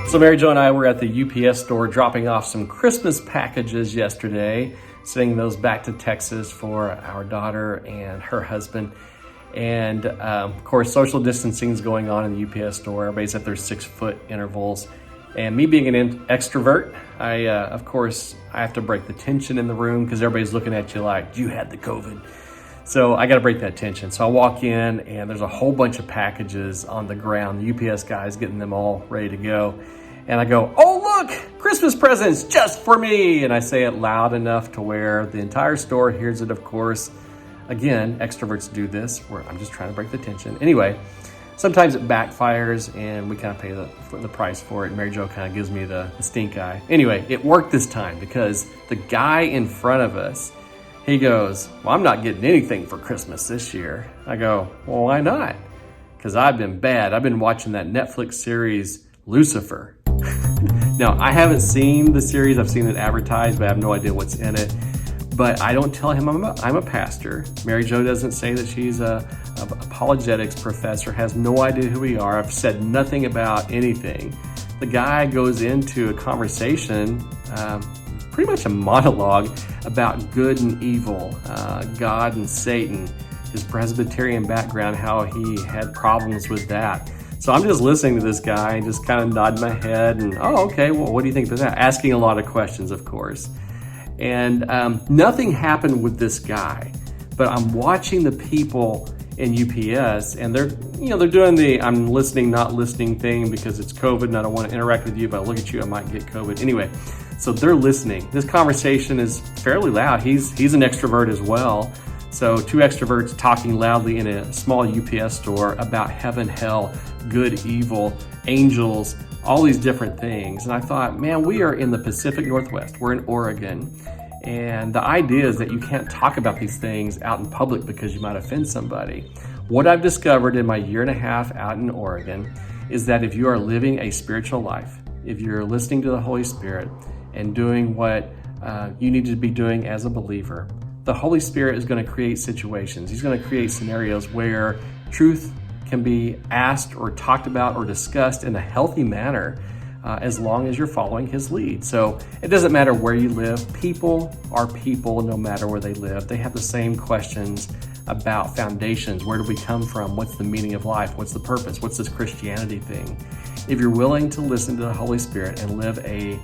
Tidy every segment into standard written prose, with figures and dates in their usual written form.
So Mary Jo and I were at the UPS store dropping off some Christmas packages yesterday, sending those back to Texas for our daughter and her husband. And of course, social distancing is going on in the UPS store. Everybody's at their 6-foot intervals. And me being an extrovert, of course, I have to break the tension in the room because everybody's looking at you like, you had the COVID. So I got to break that tension. So I walk in and there's a whole bunch of packages on the ground. The UPS guy's getting them all ready to go. And I go, oh, look, Christmas presents just for me. And I say it loud enough to where the entire store hears it, of course. Again, extroverts do this, where I'm just trying to break the tension. Anyway, sometimes it backfires and we kind of pay the price for it. Mary Jo kind of gives me the stink eye. Anyway, it worked this time because the guy in front of us, he goes, well, I'm not getting anything for Christmas this year. I go, well, why not? Because I've been bad. I've been watching that Netflix series, Lucifer. Now, I haven't seen the series. I've seen it advertised, but I have no idea what's in it. But I don't tell him I'm a pastor. Mary Jo doesn't say that she's a apologetics professor, has no idea who we are. I've said nothing about anything. The guy goes into a conversation, pretty much a monologue about good and evil, God and Satan, his Presbyterian background, how he had problems with that. So I'm just listening to this guy and just kind of nodding my head and, oh, okay, well, what do you think of that? Asking a lot of questions, of course. And nothing happened with this guy, but I'm watching the people in UPS and they're doing the I'm listening, not listening thing because it's COVID and I don't want to interact with you, but I look at you, I might get COVID. Anyway, so they're listening. This conversation is fairly loud. He's an extrovert as well. So two extroverts talking loudly in a small UPS store about heaven, hell, good, evil, angels, all these different things. And I thought, man, we are in the Pacific Northwest. We're in Oregon. And the idea is that you can't talk about these things out in public because you might offend somebody. What I've discovered in my 1.5 years out in Oregon is that if you are living a spiritual life, if you're listening to the Holy Spirit and doing what you need to be doing as a believer, the Holy Spirit is going to create situations. He's going to create scenarios where truth can be asked or talked about or discussed in a healthy manner as long as you're following his lead. So it doesn't matter where you live. People are people no matter where they live. They have the same questions about foundations. Where do we come from? What's the meaning of life? What's the purpose? What's this Christianity thing? If you're willing to listen to the Holy Spirit and live a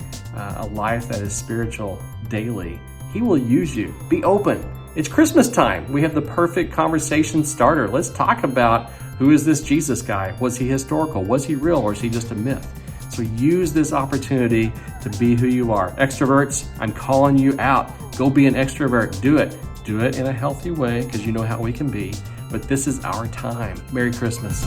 life that is spiritual daily, he will use you. Be open. It's Christmas time. We have the perfect conversation starter. Let's talk about who is this Jesus guy? Was he historical? Was he real? Or is he just a myth? So use this opportunity to be who you are. Extroverts, I'm calling you out. Go be an extrovert. Do it. Do it in a healthy way because you know how we can be. But this is our time. Merry Christmas.